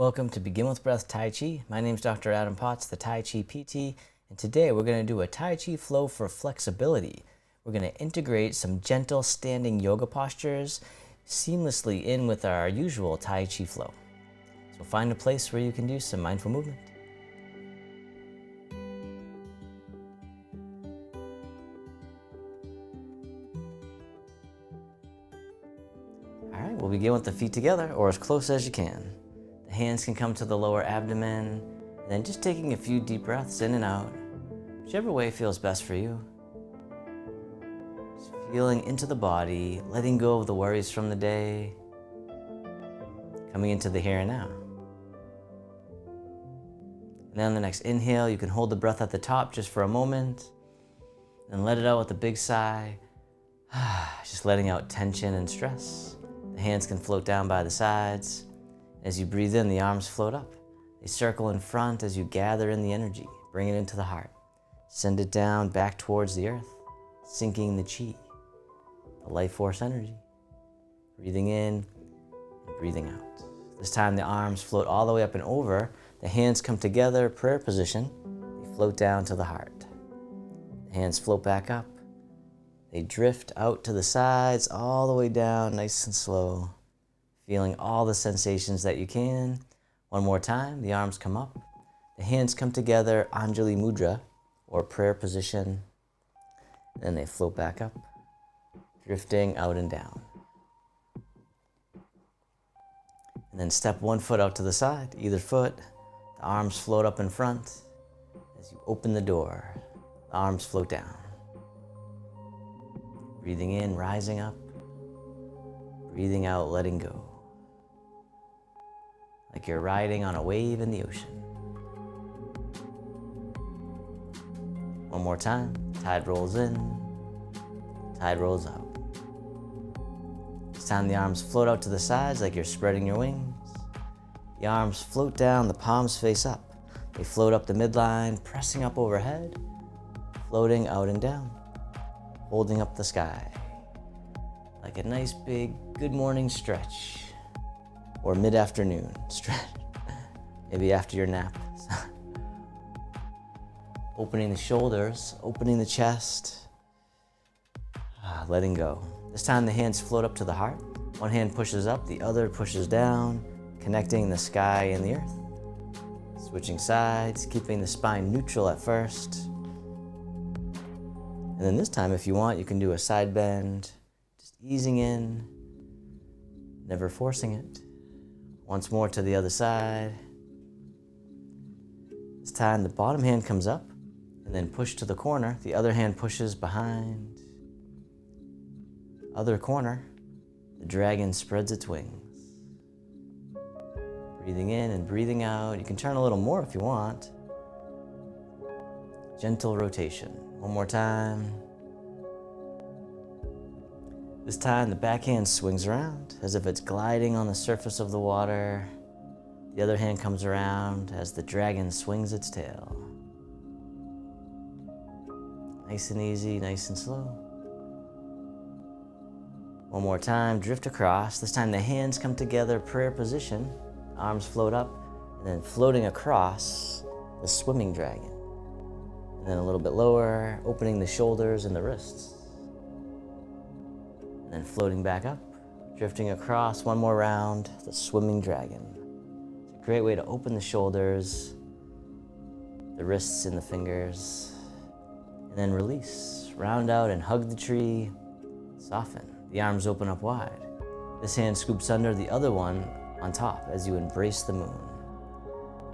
Welcome to Begin With Breath Tai Chi. My name is Dr. Adam Potts, the Tai Chi PT, and today we're going to do a Tai Chi Flow for flexibility. We're going to integrate some gentle standing yoga postures seamlessly in with our usual Tai Chi Flow. So find a place where you can do some mindful movement. All right, we'll begin with the feet together or as close as you can. The hands can come to the lower abdomen, and then just taking a few deep breaths in and out, whichever way feels best for you. Just feeling into the body, letting go of the worries from the day, coming into the here and now. And then on the next inhale, you can hold the breath at the top just for a moment, and let it out with a big sigh, just letting out tension and stress. The hands can float down by the sides. As you breathe in, the arms float up. They circle in front as you gather in the energy. Bring it into the heart. Send it down back towards the earth, sinking the chi, the life force energy. Breathing in and breathing out. This time the arms float all the way up and over. The hands come together, prayer position. They float down to the heart. The hands float back up. They drift out to the sides, all the way down, nice and slow. Feeling all the sensations that you can. One more time, the arms come up. The hands come together, Anjali Mudra, or prayer position. Then they float back up, drifting out and down. And then step one foot out to the side, either foot. The arms float up in front. As you open the door, the arms float down. Breathing in, rising up. Breathing out, letting go. Like you're riding on a wave in the ocean. One more time. Tide rolls in, tide rolls out. This time the arms float out to the sides like you're spreading your wings. The arms float down, the palms face up. They float up the midline, pressing up overhead, floating out and down, holding up the sky. Like a nice big good morning stretch. Or mid-afternoon stretch, maybe after your nap. Opening the shoulders, opening the chest, letting go. This time the hands float up to the heart. One hand pushes up, the other pushes down, connecting the sky and the earth. Switching sides, keeping the spine neutral at first. And then this time, if you want, you can do a side bend, just easing in, never forcing it. Once more to the other side. This time the bottom hand comes up and then push to the corner. The other hand pushes behind. Other corner, the dragon spreads its wings. Breathing in and breathing out. You can turn a little more if you want. Gentle rotation. One more time. This time the back hand swings around as if it's gliding on the surface of the water. The other hand comes around as the dragon swings its tail. Nice and easy, nice and slow. One more time, drift across. This time the hands come together, prayer position. Arms float up, and then floating across the swimming dragon. And then a little bit lower, opening the shoulders and the wrists. And then floating back up, drifting across one more round, the swimming dragon. It's a great way to open the shoulders, the wrists and the fingers, and then release. Round out and hug the tree, soften. The arms open up wide. This hand scoops under the other one on top as you embrace the moon.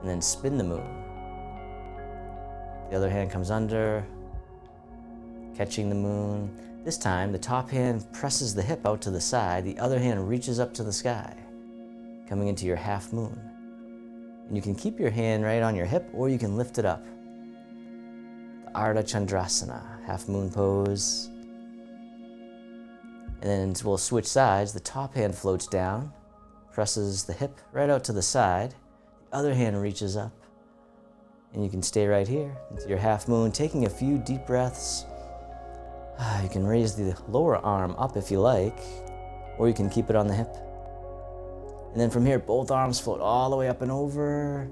And then spin the moon. The other hand comes under, catching the moon. This time, the top hand presses the hip out to the side, the other hand reaches up to the sky, coming into your half moon. And you can keep your hand right on your hip, or you can lift it up. The Ardha Chandrasana, half moon pose. And then we'll switch sides. The top hand floats down, presses the hip right out to the side, the other hand reaches up. And you can stay right here into your half moon, taking a few deep breaths. You can raise the lower arm up if you like, or you can keep it on the hip. And then from here, both arms float all the way up and over,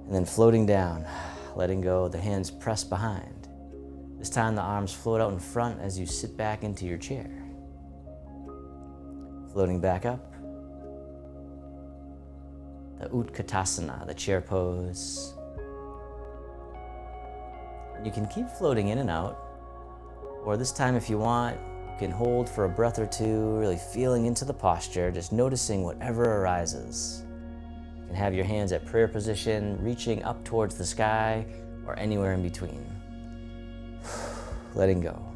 and then floating down, letting go, the hands press behind. This time the arms float out in front as you sit back into your chair. Floating back up. The Utkatasana, the chair pose. You can keep floating in and out, or this time if you want, you can hold for a breath or two, really feeling into the posture, just noticing whatever arises. You can have your hands at prayer position, reaching up towards the sky, or anywhere in between. Letting go.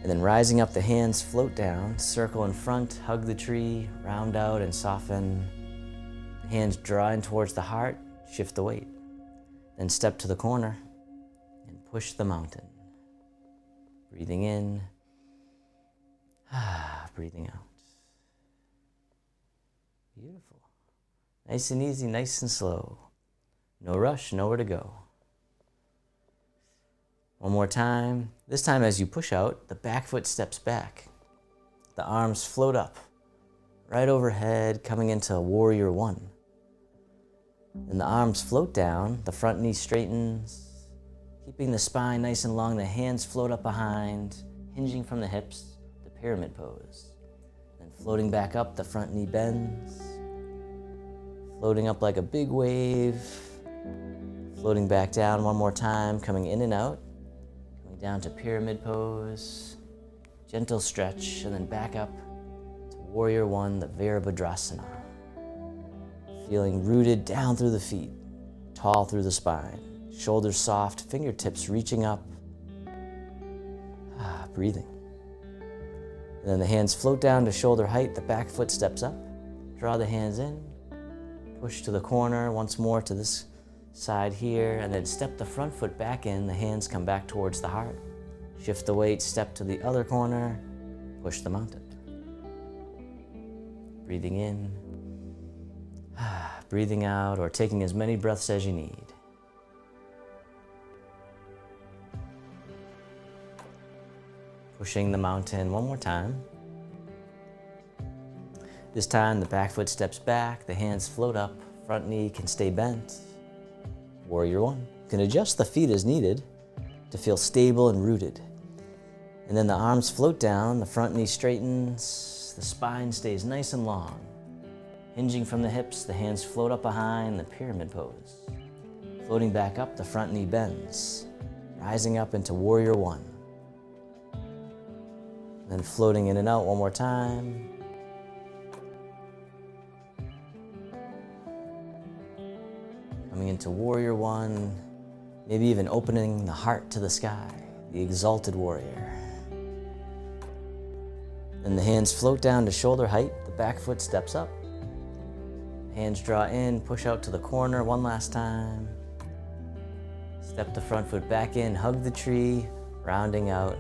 And then rising up, the hands float down, circle in front, hug the tree, round out and soften. The hands draw in towards the heart, shift the weight. Then step to the corner and push the mountain. Breathing in, breathing out. Beautiful. Nice and easy, nice and slow. No rush, nowhere to go. One more time. This time as you push out, the back foot steps back. The arms float up, right overhead, coming into warrior one. Then the arms float down, the front knee straightens, keeping the spine nice and long, the hands float up behind, hinging from the hips, the pyramid pose. Then floating back up, the front knee bends, floating up like a big wave, floating back down one more time, coming in and out, coming down to pyramid pose, gentle stretch, and then back up to warrior one, the Virabhadrasana. Feeling rooted down through the feet, tall through the spine. Shoulders soft, fingertips reaching up. Breathing. And then the hands float down to shoulder height, the back foot steps up. Draw the hands in, push to the corner, once more to this side here, and then step the front foot back in, the hands come back towards the heart. Shift the weight, step to the other corner, push the mountain. Breathing in, breathing out, or taking as many breaths as you need. Pushing the mountain one more time. This time the back foot steps back, the hands float up, front knee can stay bent. Warrior one. You can adjust the feet as needed to feel stable and rooted. And then the arms float down, the front knee straightens, the spine stays nice and long. Hinging from the hips, the hands float up behind, the pyramid pose. Floating back up, the front knee bends, rising up into warrior one. Then floating in and out one more time. Coming into warrior one, maybe even opening the heart to the sky, the exalted warrior. Then the hands float down to shoulder height, the back foot steps up. Hands draw in, push out to the corner one last time. Step the front foot back in, hug the tree, rounding out,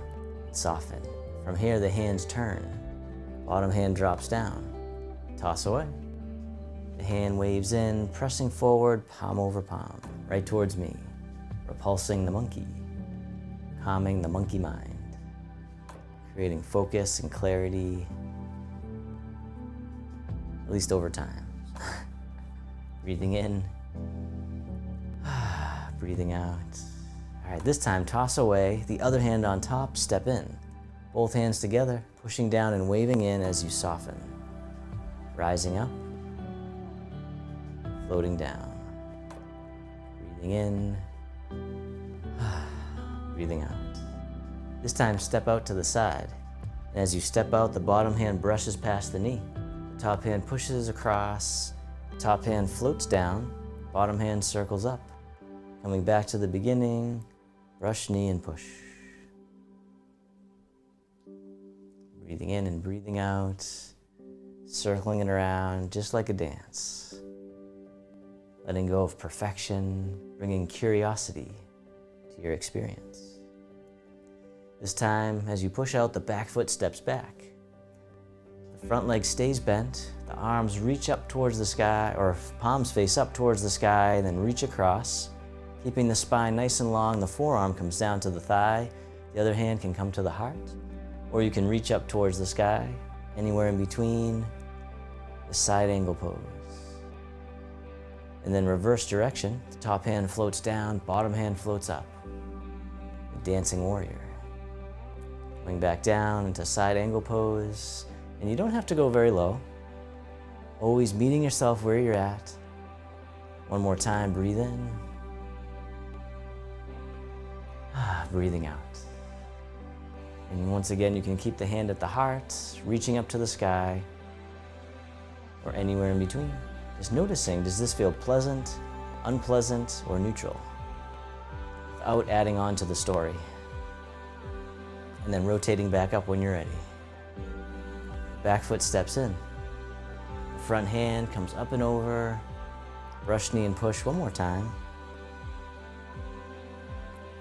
soften. From here, the hands turn. Bottom hand drops down. Toss away. The hand waves in, pressing forward, palm over palm, right towards me. Repulsing the monkey. Calming the monkey mind. Creating focus and clarity, at least over time. Breathing in. Breathing out. All right, this time toss away, the other hand on top, step in. Both hands together, pushing down and waving in as you soften. Rising up, floating down. Breathing in, breathing out. This time step out to the side. And as you step out, the bottom hand brushes past the knee. The top hand pushes across, the top hand floats down, bottom hand circles up. Coming back to the beginning, brush knee and push. Breathing in and breathing out, circling it around just like a dance. Letting go of perfection, bringing curiosity to your experience. This time, as you push out, the back foot steps back. The front leg stays bent, the arms reach up towards the sky, or palms face up towards the sky, then reach across. Keeping the spine nice and long, the forearm comes down to the thigh, the other hand can come to the heart. Or you can reach up towards the sky, anywhere in between. the side angle pose. And then reverse direction, the top hand floats down, bottom hand floats up. The dancing warrior. Going back down into side angle pose, and you don't have to go very low. Always meeting yourself where you're at. One more time, breathe in. Breathing out. And once again, you can keep the hand at the heart, reaching up to the sky, or anywhere in between. Just noticing, does this feel pleasant, unpleasant, or neutral? Without adding on to the story. And then rotating back up when you're ready. Back foot steps in. The front hand comes up and over. Brush knee and push one more time.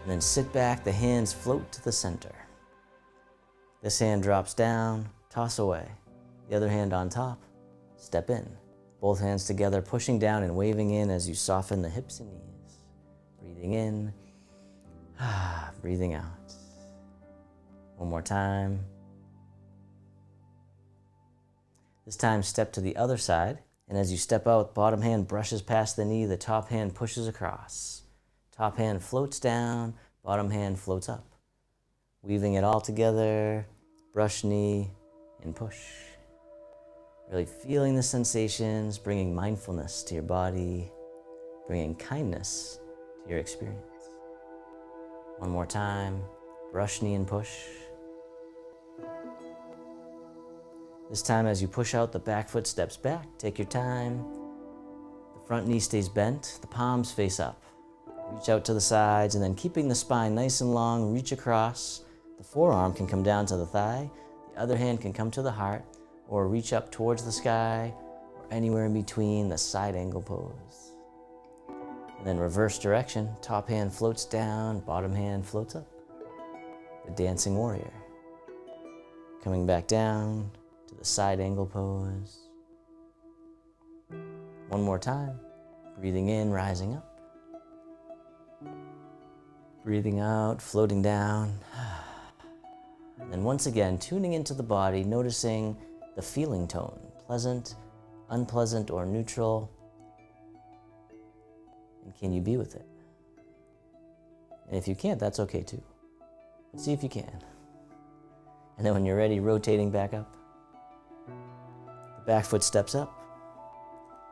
And then sit back, the hands float to the center. This hand drops down, toss away. The other hand on top, step in. Both hands together, pushing down and waving in as you soften the hips and knees. Breathing in, breathing out. One more time. This time, step to the other side. And as you step out, bottom hand brushes past the knee, the top hand pushes across. Top hand floats down, bottom hand floats up. Weaving it all together, brush knee and push. Really feeling the sensations, bringing mindfulness to your body, bringing kindness to your experience. One more time, brush knee and push. This time as you push out, the back foot steps back, take your time. The front knee stays bent, the palms face up. Reach out to the sides, and then keeping the spine nice and long, reach across. The forearm can come down to the thigh, the other hand can come to the heart, or reach up towards the sky, or anywhere in between, the side angle pose. And then reverse direction, top hand floats down, bottom hand floats up. The dancing warrior. Coming back down to the side angle pose. One more time, breathing in, rising up. Breathing out, floating down. And then once again, tuning into the body, noticing the feeling tone, pleasant, unpleasant, or neutral. And can you be with it? And if you can't, that's okay too. But see if you can. And then when you're ready, rotating back up. The back foot steps up.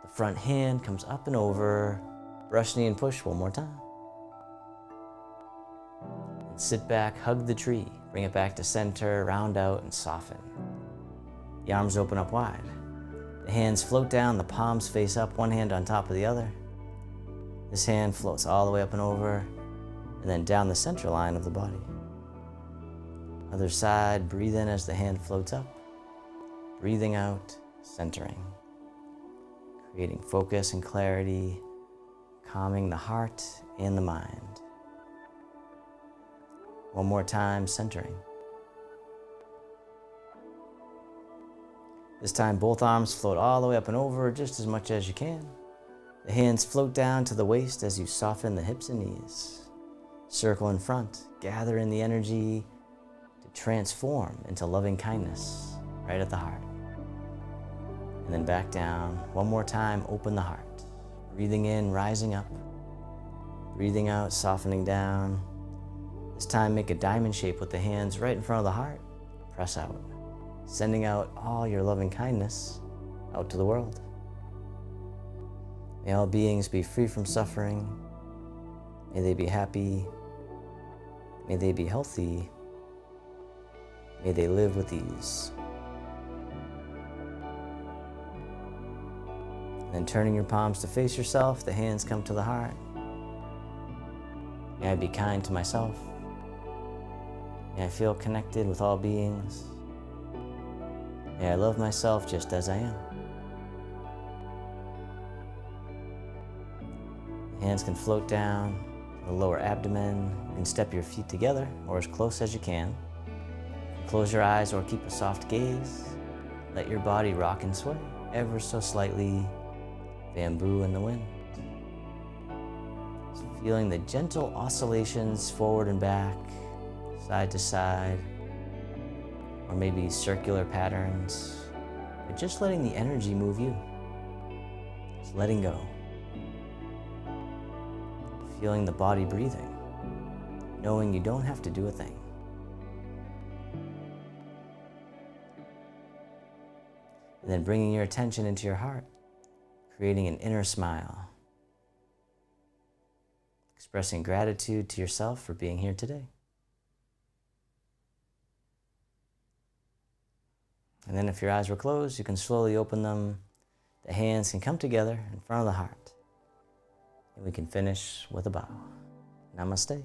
The front hand comes up and over. Brush knee and push one more time. And sit back, hug the tree. Bring it back to center, round out, and soften. The arms open up wide. The hands float down, the palms face up, one hand on top of the other. This hand floats all the way up and over, and then down the center line of the body. Other side, breathe in as the hand floats up. Breathing out, centering. Creating focus and clarity, calming the heart and the mind. One more time, centering. This time, both arms float all the way up and over just as much as you can. The hands float down to the waist as you soften the hips and knees. Circle in front, gather in the energy to transform into loving kindness right at the heart. And then back down. One more time, open the heart. Breathing in, rising up. Breathing out, softening down. This time, make a diamond shape with the hands right in front of the heart. Press out, sending out all your loving kindness out to the world. May all beings be free from suffering. May they be happy. May they be healthy. May they live with ease. And then turning your palms to face yourself, the hands come to the heart. May I be kind to myself. May I feel connected with all beings. May I love myself just as I am. The hands can float down to the lower abdomen. You can step your feet together or as close as you can. Close your eyes or keep a soft gaze. Let your body rock and sway ever so slightly. Bamboo in the wind. Just feeling the gentle oscillations forward and back, side to side, or maybe circular patterns. but just letting the energy move you. Just letting go. Feeling the body breathing, knowing you don't have to do a thing. And then bringing your attention into your heart, creating an inner smile, expressing gratitude to yourself for being here today. And then if your eyes were closed, you can slowly open them. The hands can come together in front of the heart. And we can finish with a bow. Namaste.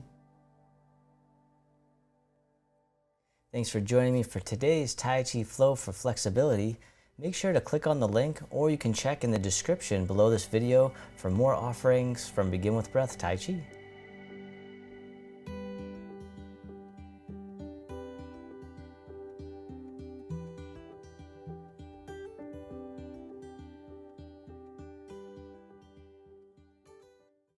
Thanks for joining me for today's Tai Chi Flow for flexibility. Make sure to click on the link, or you can check in the description below this video for more offerings from Begin with Breath Tai Chi.